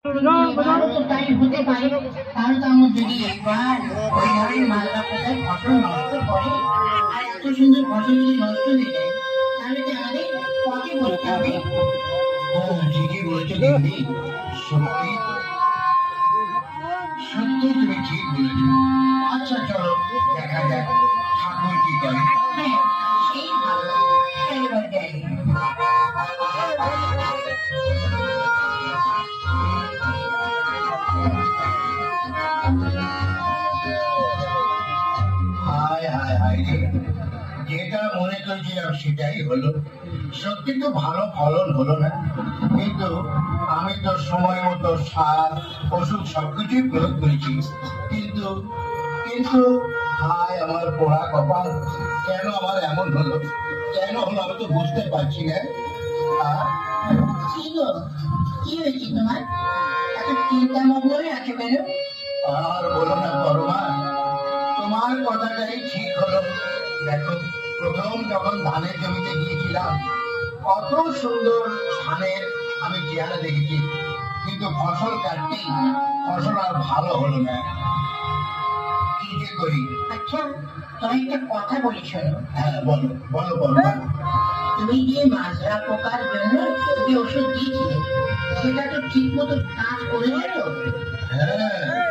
তাই হতে পারে, তাহলে তো আমার যদি একবার ওই ধরনের মালদা কোথায় ফসল নষ্ট করে আর এত সুন্দর ফসল যদি নষ্ট হয়ে যায়, তাহলে তো আমাদের পথে পড়তে হবে। ঠিকই বলেছো দিদি, সত্যি তো, সত্যি তুমি ঠিক বলেছো। আচ্ছা চলো দেখা যাক ঠাকুর কি করে। হ্যাঁ, সেই ভালো, এবার যাই। হায় হায় হায় রে, যেটা মনে করেছিলাম সেটাই হলো। সত্যি তো ভালো ফলন হলো না, কিন্তু আমি তো সময় মতো সার ওষুধ সবকিছুই প্রয়োগ করেছি, কিন্তু কিন্তু হায় আমার পোড়া কপাল, কেন আমার এমন হলো, কেন হলো আমি তো বুঝতে পারছি না। আহ, কি গো, কি হয়েছে তোমার? এত চিন্তামগ্ন হয়ে আছো কেন? আর বলো না পরমা, তোমার কথাটাই ঠিক হলো। দেখো, প্রথম যখন ধানের জমিতে গিয়েছিলাম, কত সুন্দর ধানের আমি চেহারা দেখেছি, কিন্তু ফসল কাটতেই ফসল আর ভালো হলো না। কি যে করি? আচ্ছা, তোমায় একটা কথা বলি শোনো। হ্যাঁ বলো বলো পরমা। তুমি যে মাজরা পোকার জন্য যে ওষুধ দিয়েছিলে, সেটা তো ঠিক মতো কাজ করে গেল? হ্যাঁ,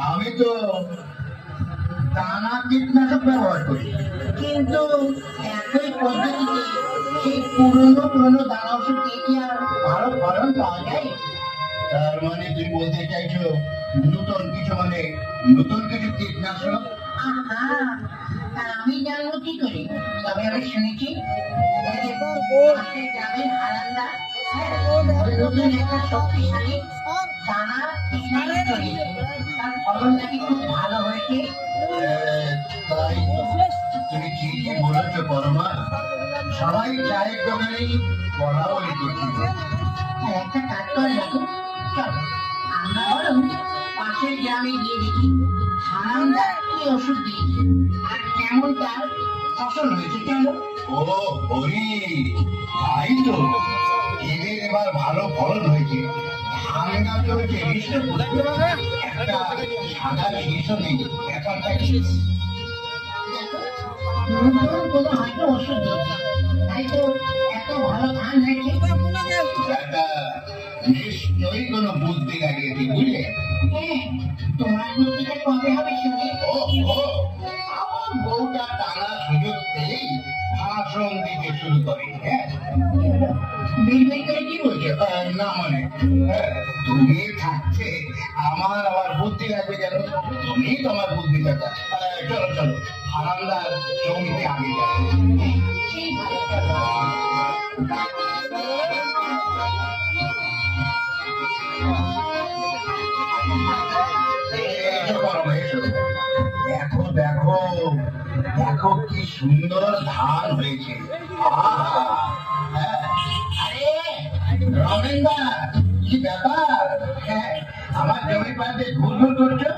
আমি তো দানা কীটনাশক ব্যবহার করি, কিন্তু একই পদ্ধতিতে সেই পুরনো দানা ওষুধ দিয়ে কি আর ভালো ফলন পাওয়া যায়? তার মানে তুমি বলতে চাইছো নতুন কিছু, মানে নতুন কিছু কীটনাশক? আহা, তা আমি জানবো কি করে? তবে আমি শুনেছি এই যে পাশের গ্রামের হারান্দা, হ্যাঁ, নতুন একটা শক্তিশালী দানা কীটনাশক ছড়িয়েছে, তার ফলন নাকি খুব ভালো হয়েছে। তাই তো, তুমি ঠিকই বলেছো পরমা, সবাই চায়ের দোকানেই বলা বলি করছিল। আর একটা কাজ করে দেখো, চলো আমরা বরং পাশের গ্রামে গিয়ে দেখি হারামদা কি ওষুধ দিয়েছে আর কেমন তার ফসল হয়েছে। চলো। ও হরি, তাই তো, এদের এবার ভালো ফলন হয়েছে, ধান গাছ হয়েছে হৃষ্টপুষ্ট, একটা সাদা শীর্ষও নেই। ব্যাপারটা কি? দেখো, নতুন কোনো হয়তো ওষুধ দিয়েছে, তাই তো এত ভালো ধান হয়েছে। একটা নিশ্চয়ই কোনো বুদ্ধি লাগিয়েছে, বুঝলে? হ্যাঁ, তোমার বুদ্ধিটা কবে হবে শুনি? ও ও, আমার বউটা টানা সুযোগ পেলেই ভাষণ দিতে শুরু করে। হ্যাঁ, বিড়বিড় করে কি বলছো? না মানে, তুমি থাকতে আমার আবার বুদ্ধি লাগবে কেন? তুমি তোমার বুদ্ধি থাকা। চলো চলো, হারামদার জমিতে আগে যাও। হ্যাঁ, সেই ভালো, চলো। এসো পরমা, এসো। দেখো দেখো, দেখো কি সুন্দর ধান হয়েছে। আহা, হ্যাঁ। আরে রমেনদা, কি ব্যাপার? হ্যাঁ, আমার জমি পাশে ঘুরঘুর করছো?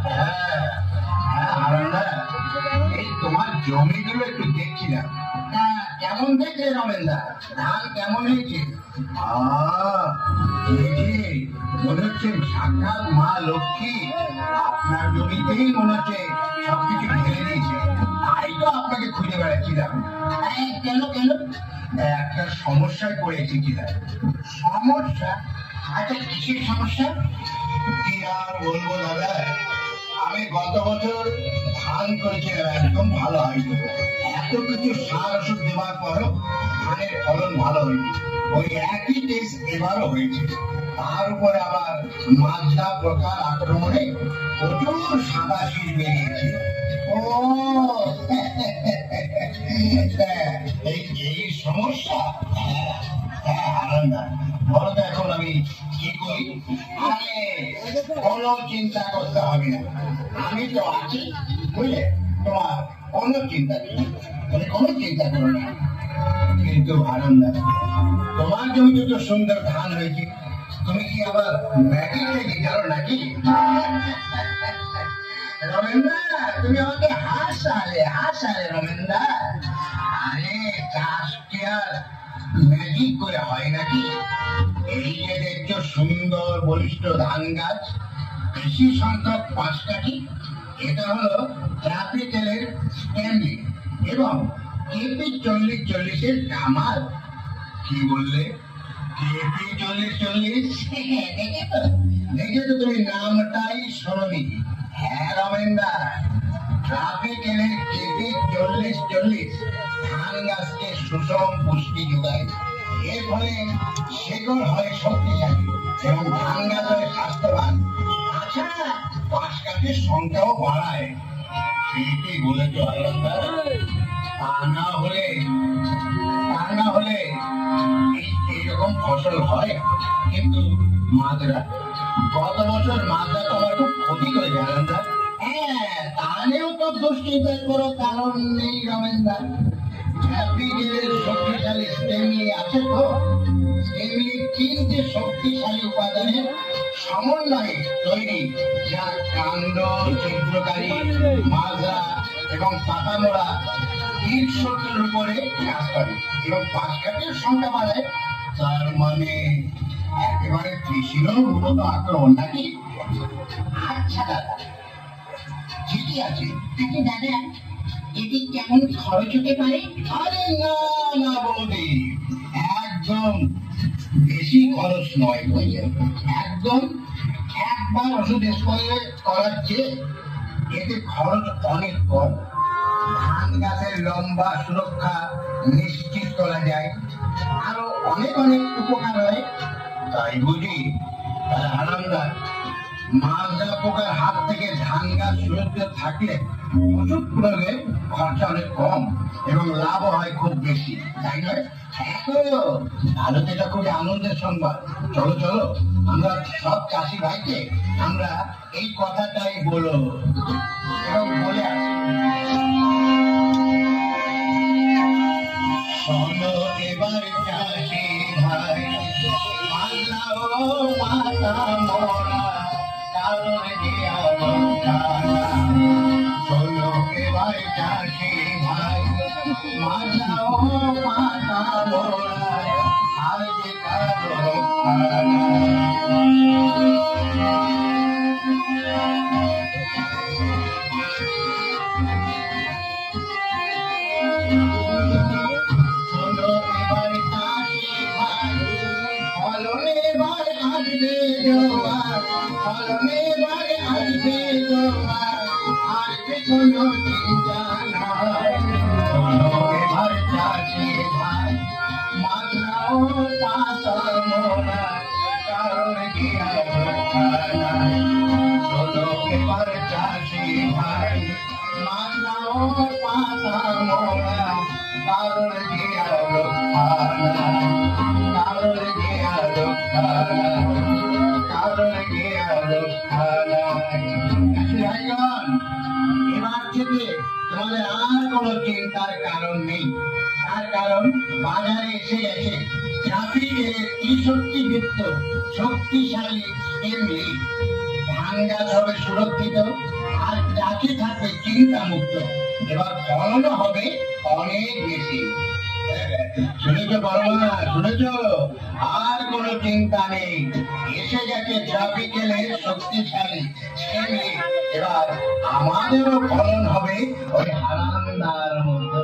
হ্যাঁ হ্যাঁ হারামদা, এই তোমার জমিগুলো একটু দেখছিলাম। তা কেমন দেখলে রমেনদা, ধান কেমন হয়েছে? এই যে, মনে হচ্ছে সাক্ষাৎ মা লক্ষ্মী আপনার জমিতেই মনে হচ্ছে সবকিছু ঢেলে দিয়েছে, তাই তো আপনাকে খুঁজে বেড়াচ্ছিলাম। কেন কেন? একটা সমস্যায় পড়ে এসেছিলাম। সমস্যা? আচ্ছা, কিসের সমস্যা? কি আর বলবো দাদা, আমি গত বছর ধান করেছিলাম, একদম ভালো হয়নি। এত কিছু সার ওষুধ দেওয়ার পরও ধানের ফলন ভালো হয়নি। ওই একই টেস্ট এবারও হয়েছে, তার উপরে আবার মাজরা পোকার আক্রমণে প্রচুর সাদা শীষ বেরিয়েছে। ও এই এই সমস্যা। হ্যাঁ হ্যাঁ আনন্দা, বলো তো এখন আমি কি করি? আরে কোনো চিন্তা করতে হবে না, আমি তো আছি, বুঝলে? তোমার কোনো চিন্তা নেই, তুমি কোনো চিন্তা করো না। কিন্তু আনন্দা, তোমার জমিতে তো সুন্দর ধান হয়েছে, তুমি কি আবার ম্যাগি ট্যাগি জানো নাকি? রমেন্দা, তুমি আমাকে হাসালে রমেন্দা। আরে চাষ কি আর ম্যাজিক করে হয় নাকি? এই যে দেখছো সুন্দর বলিষ্ঠ ধান গাছ, বেশি সংখ্যক পাঁচকাঠি, এটা হলো ট্রাফিকেলের স্ট্যান্ডি এবং কেপি 40-40-এর কামাল। কি বললে? কেপি 40-40? দেখে তো তুমি নামটাই শোনোনি। হ্যাঁ রমেনদা, ট্রাফিকেলের কেপি 40-40 ধান গাছকে সুষম পুষ্টি যোগায়। এর ফলে শেকড় হয় শক্তিশালী এবং ধান গাছ হয় স্বাস্থ্যবান। আচ্ছা, পাঁচকাঠির সংখ্যাও বাড়ায়। ঠিকই বলেছো আলাদা। তা না হলে এইরকম ফসল হয়। কিন্তু মাজরা, গত বছর মাজরা তো আমার খুব ক্ষতি করে আলাদা। হ্যাঁ, তা নিয়েও তো দুশ্চিন্তার কোনো কারণ নেই রমেনদা। ট্রাফিকেলের শক্তিশালী স্টেমলি আছে তো। স্টেমলি 3টে শক্তিশালী উপাদানের সমন্বয়ে তৈরি, যা কাণ্ড ছিদ্রকারী, মাজরা এবং পাতামোড়া কীট শত্রুর উপরে কাজ করে এবং পাঁচকাঠির সংখ্যা বাড়ায়। তার মানে একেবারে কৃষিরও মূলত আক্রমণ নাকি? আচ্ছা দাদা, ঠিকই আছে, কিন্তু দাদা এতে কেমন খরচ হতে পারে? আরে না না বৌদি, একদম বেশি খরচ নয় বুঝলেন। একদম একবার ওষুধ স্প্রে করার চেয়ে এতে খরচ অনেক কম। ধান গাছের লম্বা সুরক্ষা নিশ্চিত করা যায়, আরো অনেক অনেক উপকার হয়। তাই বুঝি আরামদার মাজরা পোকার হাত থেকে ধান গাছ সুরক্ষিত থাকলে ওষুধ প্রয়োগে খরচা অনেক কম এবং লাভ হয় খুব বেশি, তাই নয়? হ্যাঁ তো, তাহলে তো এটা খুবই আনন্দের সংবাদ। চলো চলো, আমরা সব চাষি ভাইকে আমরা এই কথাটাই বলো এবং বলে আসি। শোনো এবার চাষি ভাই, মাজরা ও পাতা মোরা, কারণ যে আলোচনা। শোনো এবার চাষি ভাই, মাজরা ও পাতা মোরা, আর যে কারণ শোনো এবার চাষি ভাই, ফলনে এবার আসবে জোয়ার, ফলনে এবার আসবে জোয়ার, আর যে কোনো চিন্তা নাই। শোনো এবার চাষি ভাই, মাজরা ও পাতা মোরা, কারণ কি আর রক্ষা নাই। শোনো এবার চাষি ভাই, মাজরা ও পাতা মোরা, কারণ কি আর রক্ষা নাই, কারণ কি আর রক্ষা নাই, কারণ কি আর রক্ষা নাই। ভাইগণ, এবার থেকে তোমাদের আর কোনো চিন্তার কারণ নেই। তার কারণ বাজারে এসে গেছে ট্রাফিকের 63যুক্ত শক্তিশালী স্টেমলি। ধান গাছ হবে সুরক্ষিত আর চাষি থাকবে চিন্তা মুক্ত। এবার ফলনও হবে অনেক বেশি। শুনেছ বর্মা, শুনেছ? আর কোনো চিন্তা নেই, এসে গেছে ট্রাফিকেলের শক্তিশালী স্টেমলি। এবার আমাদেরও ফলন হবে ওই হারান্দার মতো।